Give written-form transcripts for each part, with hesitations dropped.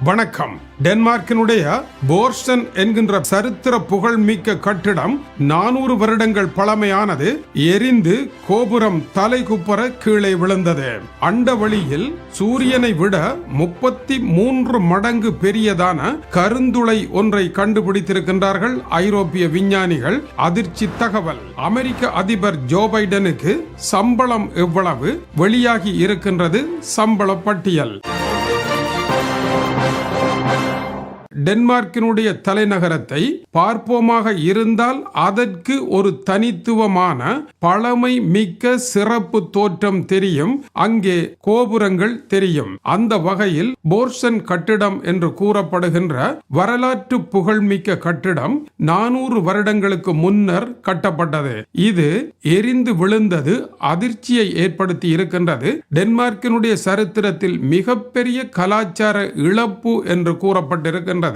வணக்கம். டென்மார்க்கினுடைய போர்ஸ்டன் என்கின்ற சரித்திர புகழ்மிக்க கட்டிடம் 400 வருடங்கள் பழமையானது. எரிந்து கோபுரம் தலைகுப்புற கீழே விழுந்தது. அண்டவெளியில் சூரியனை விட 33 மடங்கு பெரியதான கருந்துளை ஒன்றை கண்டுபிடித்திருக்கின்றார்கள் ஐரோப்பிய விஞ்ஞானிகள். அதிர்ச்சி தகவல். அமெரிக்க அதிபர் ஜோ பைடனுக்கு சம்பளம் எவ்வளவு? வெளியாகி இருக்கின்றது சம்பள பட்டியல். டென்மார்க்கினுடைய தலைநகரத்தை பார்ப்போமாக இருந்தால் அதற்கு ஒரு தனித்துவமான பழமை மிக்க சிறப்பு தோற்றம் தெரியும். அங்கே கோபுரங்கள் தெரியும். அந்த வகையில் போர்சன் கட்டிடம் என்று கூறப்படுகின்ற வரலாற்று புகழ்மிக்க கட்டிடம் 400 வருடங்களுக்கு முன்னர் கட்டப்பட்டது. இது எரிந்து விழுந்தது அதிர்ச்சியை ஏற்படுத்தி இருக்கின்றது. டென்மார்க்கினுடைய சரித்திரத்தில் மிகப்பெரிய கலாச்சார இழப்பு என்று கூறப்பட்டிருக்கின்றது.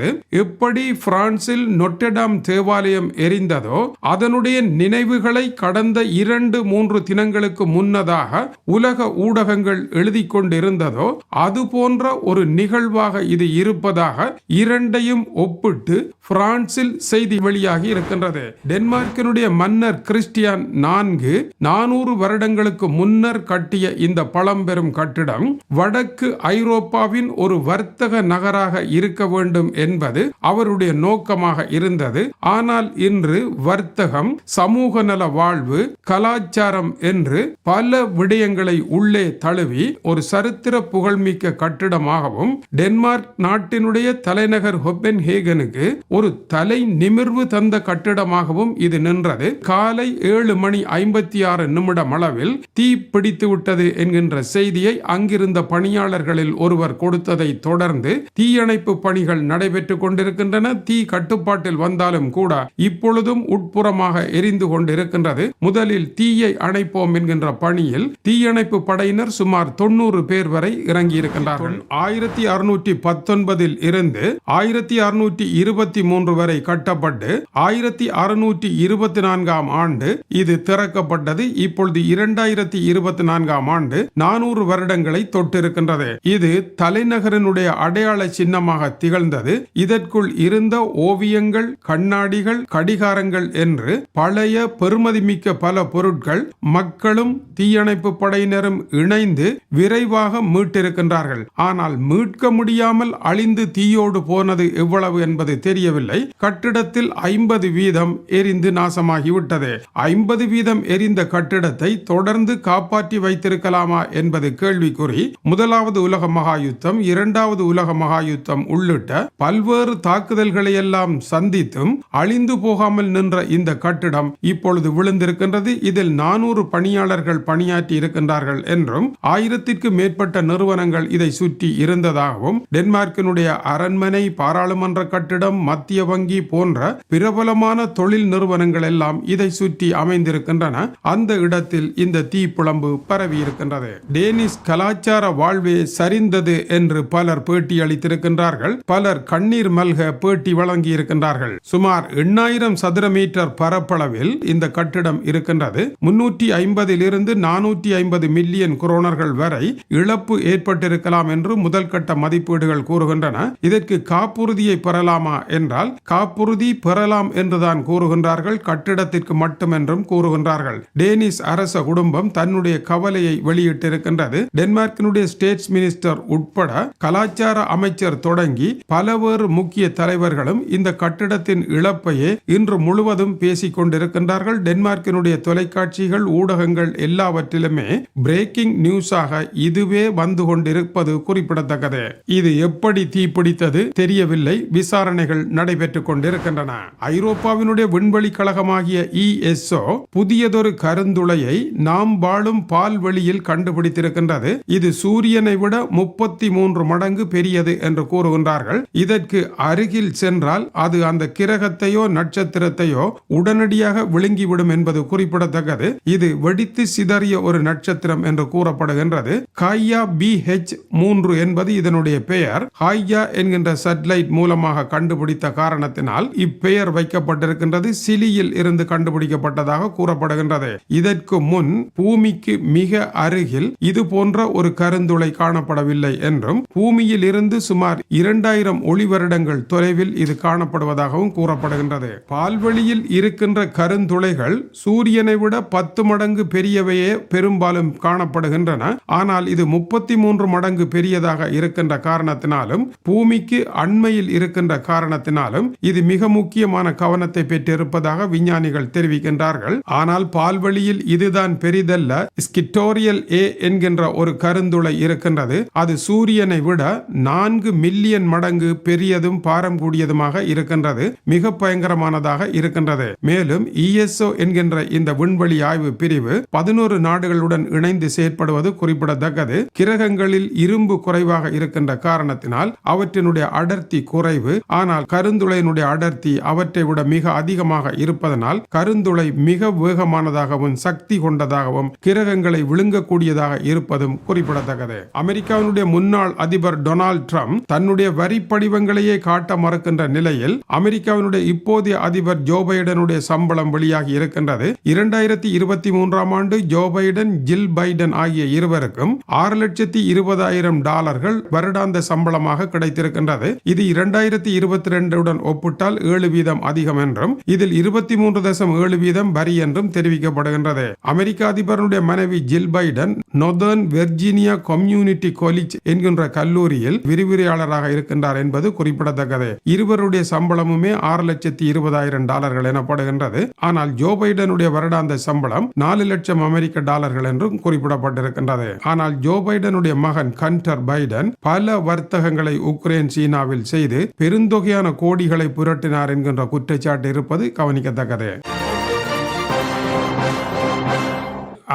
எப்படி பிரான்சில் நொட்டடாம் தேவாலயம் எரிந்ததோ அதனுடைய நினைவுகளை கடந்த 2-3 தினங்களுக்கு முன்னதாக உலக ஊடகங்கள் எழுதி கொண்டிருந்ததோ அது போன்ற ஒரு நிகழ்வாக இது இருப்பதாக இரண்டையும் ஒப்பிட்டு பிரான்சில் செய்தி வெளியாகி இருக்கின்றது. டென்மார்க்கினுடைய மன்னர் கிறிஸ்டியான் 400 வருடங்களுக்கு முன்னர் கட்டிய இந்த பழம்பெரும் கட்டிடம் வடக்கு ஐரோப்பாவின் ஒரு வர்த்தக நகராக இருக்க வேண்டும் என்பது அவருடைய நோக்கமாக இருந்தது. ஆனால் இன்று வர்த்தகம், சமூக நல வாழ்வு, கலாச்சாரம் என்று பல விடயங்களை உள்ளே தழுவி ஒரு சரித்திர புகழ்மிக்க கட்டிடமாகவும் டென்மார்க் நாட்டினுடைய தலைநகர் கோப்பன்ஹேகனுக்கு ஒரு தலை நிமிர்வு தந்த கட்டிடமாகவும் இது நின்றது. காலை 7:56 அளவில் தீ பிடித்து விட்டது என்கின்ற செய்தியை அங்கிருந்த பணியாளர்களில் ஒருவர் கொடுத்ததை தொடர்ந்து தீயணைப்பு பணிகள் நடைபெற்றுக் கொண்டிருக்கின்றன. தீ கட்டுப்பாட்டில் வந்தாலும் கூட இப்பொழுதும் உட்புறமாக எரிந்து கொண்டிருக்கின்றது. முதலில் தீயை அணைப்போம் என்கின்ற பணியில் தீயணைப்பு படையினர் சுமார் 90 பேர் வரை இறங்கி இருக்கின்றார்கள். 1619 இருந்து 1623 வரை கட்டப்பட்டு 1624 ஆண்டு இது திறக்கப்பட்டது. இப்பொழுது 2024 ஆண்டு 400 வருடங்களை தொட்டிருக்கின்றது. இது தலைநகரினுடைய அடையாள சின்னமாக திகழ்ந்தது. இதற்குள் இருந்த ஓவியங்கள், கண்ணாடிகள், கடிகாரங்கள் என்று பழைய பெருமதிமிக்க பல பொருட்கள் மக்களும் தீயணைப்பு படையினரும் இணைந்து விரைவாக மீட்டிருக்கின்றார்கள். ஆனால் மீட்க முடியாமல் அழிந்து தீயோடு போனது எவ்வளவு என்பது தெரியவில்லை. கட்டிடத்தில் 50% எரிந்து நாசமாகிவிட்டது. 50% எரிந்த கட்டிடத்தை தொடர்ந்து காப்பாற்றி வைத்திருக்கலாமா என்பது கேள்விக்குறி. முதலாவது உலக மகாயுத்தம், இரண்டாவது உலக மகாயுத்தம் உள்ளிட்ட பல்வேறு தாக்குதல்களை எல்லாம் சந்தித்தும் அழிந்து போகாமல் நின்ற இந்த கட்டிடம் இப்பொழுது விழுந்திருக்கின்றது. இதில் 400 பணியாளர்கள் பணியாற்றி இருக்கின்றார்கள் என்றும் 1000க்கு மேற்பட்ட நிறுவனங்கள் இதை சுற்றி இருந்ததாகவும் டென்மார்க்கினுடைய அரண்மனை, பாராளுமன்ற கட்டிடம், மத்திய வங்கி போன்ற பிரபலமான தொழில் நிறுவனங்கள் எல்லாம் இதை சுற்றி அமைந்திருக்கின்றன. அந்த இடத்தில் இந்த தீப்புழம்பு பரவி இருக்கின்றது. டேனிஷ் கலாச்சார வாழ்வே சரிந்தது என்று பலர் பேட்டி அளித்திருக்கின்றார்கள். பலர் கண்ணீர் மல்க பேட்டி வழங்கி இருக்கின்றார்கள். சுமார் 8000 சதுர மீட்டர் பரப்பளவில் இந்த கட்டிடம் இருக்கின்றது. 350 இருந்து 450 மில்லியன் குரோனர்கள் வரை இழப்பு ஏற்பட்டிருக்கலாம் என்று முதல் கட்ட மதிப்பீடுகள் கூறுகின்றன. இதற்கு காப்புறுதியை பெறலாமா என்றால் காப்புறுதி பெறலாம் என்றுதான் கூறுகின்றார்கள். கட்டிடத்திற்கு மட்டும் என்றும் கூறுகின்றார்கள். டேனிஷ் அரச குடும்பம் தன்னுடைய கவலையை வெளியிட்டிருக்கின்றது. டென்மார்க்கினுடைய ஸ்டேட்ஸ் மினிஸ்டர் உட்பட கலாச்சார அமைச்சர் தொடங்கி பலவேறு முக்கிய தலைவர்களும் இந்த கட்டிடத்தின் இழப்பையே இன்று முழுவதும் பேசிக் கொண்டிருக்கின்றார்கள். டென்மார்க்கினுடைய தொலைக்காட்சிகள், ஊடகங்கள் எல்லாவற்றிலுமே பிரேக்கிங் நியூஸாக இதுவே வந்து கொண்டிருப்பது குறிப்பிடத்தக்கது. இது எப்படி தீப்பிடித்தது தெரியவில்லை. விசாரணைகள் நடைபெற்றுக் கொண்டிருக்கின்றன. ஐரோப்பாவினுடைய விண்வெளி கழகமாகிய ESO புதியதொரு கருந்துளையை நாம் வாழும் பால்வெளியில் கண்டுபிடித்திருக்கின்றது. இது சூரியனை விட 33 மடங்கு பெரியது என்று கூறுகின்றார்கள். இதற்கு இதற்கு அருகில் சென்றால் அது அந்த கிரகத்தையோ நட்சத்திரத்தையோ உடனடியாக விழுங்கிவிடும் என்பது குறிப்பிடத்தக்கது. இது வெடித்து சிதறிய ஒரு நட்சத்திரம் என்று கூறப்படுகின்றது. காயா BH3 என்பது இதனுடைய பெயர். ஹாயா என்கின்ற சேட்டலைட் மூலமாக கண்டுபிடித்த காரணத்தினால் இப்பெயர் வைக்கப்பட்டிருக்கின்றது. சிலியில் இருந்து கண்டுபிடிக்கப்பட்டதாக கூறப்படுகின்றது. இதற்கு முன் பூமிக்கு மிக அருகில் இது போன்ற ஒரு கருந்துளை காணப்படவில்லை என்றும் பூமியில் இருந்து சுமார் 2000 ஒளி வருடங்கள் தொலைவில் இது காணப்படுவதாகவும் கூறப்படுகின்றது. பால்வெளியில் இருக்கின்ற கருந்துளைகள் சூரியனை விட 10 மடங்கு பெரியவையே பெரும்பாலும் காணப்படுகின்றன. ஆனால் இது 33 மடங்கு பெரியதாக இருக்கின்ற காரணத்தினாலும் பூமிக்கு அண்மையில் இருக்கின்ற காரணத்தினாலும் இது மிக முக்கியமான கவனத்தை பெற்றிருப்பதாக விஞ்ஞானிகள் தெரிவிக்கின்றார்கள். ஆனால் பால்வெளியில் இதுதான் பெரிதல்ல. ஸ்கிட்டோரியல் A என்கின்ற ஒரு கருந்துளை இருக்கின்றது. அது சூரியனை விட 4 மில்லியன் மடங்கு பெரியதும் பாரம் கூடியதுமாக இருக்கின்றது. மிக பயங்கரமானதாக இருக்கின்றது. மேலும் ESO என்கின்ற இந்த விண்வெளி ஆய்வு பிரிவு 11 நாடுகளுடன் இணைந்து செயற்படுவது குறிப்பிடத்தக்கது. கிரகங்களில் இரும்பு குறைவாக இருக்கின்ற காரணத்தினால் அவற்றினுடைய அடர்த்தி குறைவு. ஆனால் கருந்துளையினுடைய அடர்த்தி அவற்றை விட மிக அதிகமாக இருப்பதனால் கருந்துளை மிக வேகமானதாகவும் சக்தி கொண்டதாகவும் கிரகங்களை விழுங்கக்கூடியதாக இருப்பதும் குறிப்பிடத்தக்கது. அமெரிக்காவினுடைய முன்னாள் அதிபர் டொனால்ட் ட்ரம்ப் தன்னுடைய வரி படிவங்களையே காட்ட மறுக்கின்ற நிலையில் அமெரிக்காவினுடைய இப்போதைய அதிபர் ஜோ பைடனுடைய சம்பளம் வெளியாகி இருக்கின்றது. 2023 ஆண்டு ஜோ பைடன், ஜில் பைடன் ஆகிய இருவருக்கும் $6,20,000 வருடாந்த சம்பளமாக கிடைத்திருக்கின்றது. இது 2022 ஒப்பிட்டால் 7% அதிகம் என்றும் இதில் 23.7% வரி என்றும் தெரிவிக்கப்படுகின்றது. அமெரிக்க அதிபருடைய மனைவி ஜில் பைடன் நொர்தர்ன் வெர்ஜீனியா கம்யூனிட்டி காலேஜ் என்கின்ற கல்லூரியில் விரிவுரையாளராக இருக்கின்றார் என்பது குறிப்பிடத்தக்கது. இருவருடைய சம்பளமுமே $6,20,000 எனப்படுகின்றது. ஆனால் ஜோ பைடனுடைய வருடாந்த சம்பளம் $4,00,000 என்றும் குறிப்பிடப்பட்டிருக்கின்றது. ஆனால் ஜோ பைடனுடைய மகன் ஹண்டர் பைடன் பல வர்த்தகங்களை உக்ரைன் சீனாவில் செய்து பெருந்தொகையான கோடிகளை புரட்டினார் என்கின்ற குற்றச்சாட்டு இருப்பது கவனிக்கத்தக்கது.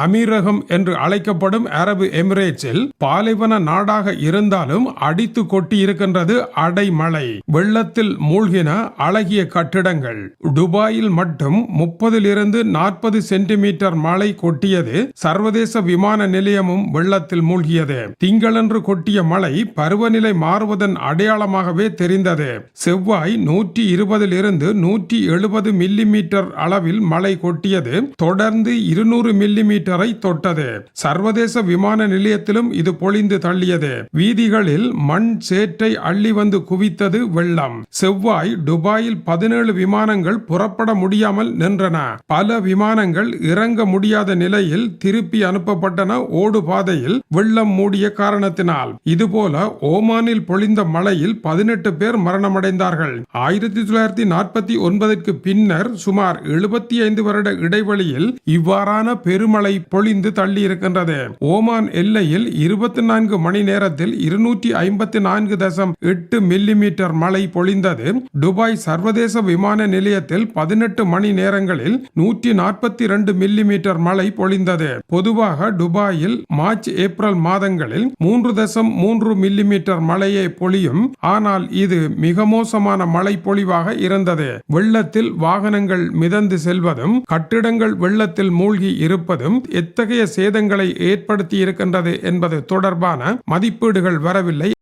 அமீரகம் என்று அழைக்கப்படும் அரபு எமிரேட்ஸில் பாலைவன நாடாக இருந்தாலும் அடித்து கொட்டி இருக்கின்றது அடைமழை. வெள்ளத்தில் மூழ்கின அழகிய கட்டிடங்கள். துபாயில் மட்டும் 30-40 சென்டிமீட்டர் மழை கொட்டியது. சர்வதேச விமான நிலையமும் வெள்ளத்தில் மூழ்கியது. திங்களன்று கொட்டிய மழை பருவநிலை மாறுவதன் அடையாளமாகவே தெரிந்தது. செவ்வாய் 120-170 மில்லிமீட்டர் அளவில் மழை கொட்டியது. தொடர்ந்து 200 மில்லிமீட்டர் தொட்டது. சர்வதேச விமான நிலையத்திலும் இது பொழிந்து தள்ளியது. வீதிகளில் மண் சேற்றை அள்ளி வந்து குவித்தது வெள்ளம். செவ்வாய் துபாயில் 17 விமானங்கள் புறப்பட முடியாமல் நின்றன. பல விமானங்கள் இறங்க முடியாத நிலையில் திருப்பி அனுப்பப்பட்டன. ஓடு பாதையில் வெள்ளம் மூடிய காரணத்தினால். இதுபோல ஓமானில் பொழிந்த மழையில் 18 பேர் மரணமடைந்தார்கள். 1949 பின்னர் சுமார் 75 வருட இடைவெளியில் இவ்வாறான பெருமழை பொழிந்து தள்ளி இருக்கின்றது. ஓமான் எல்லையில் 24 மணி நேரத்தில் 254.8 மில்லிமீட்டர் மழை பொழிந்தது. துபாய் சர்வதேச விமான நிலையத்தில் 18 மணி நேரங்களில் 142 மில்லிமீட்டர் மழை பொழிந்தது. பொதுவாக துபாயில் மார்ச் ஏப்ரல் மாதங்களில் 3.3 மில்லிமீட்டர் மழையை பொழியும். ஆனால் இது மிக மோசமான மழை பொழிவாக இருந்தது. வெள்ளத்தில் வாகனங்கள் மிதந்து செல்வதும் கட்டிடங்கள் வெள்ளத்தில் மூழ்கி இருப்பதும் எத்தகைய சேதங்களை ஏற்படுத்தி இருக்கின்றது என்பது தொடர்பான மதிப்பீடுகள் வரவில்லை.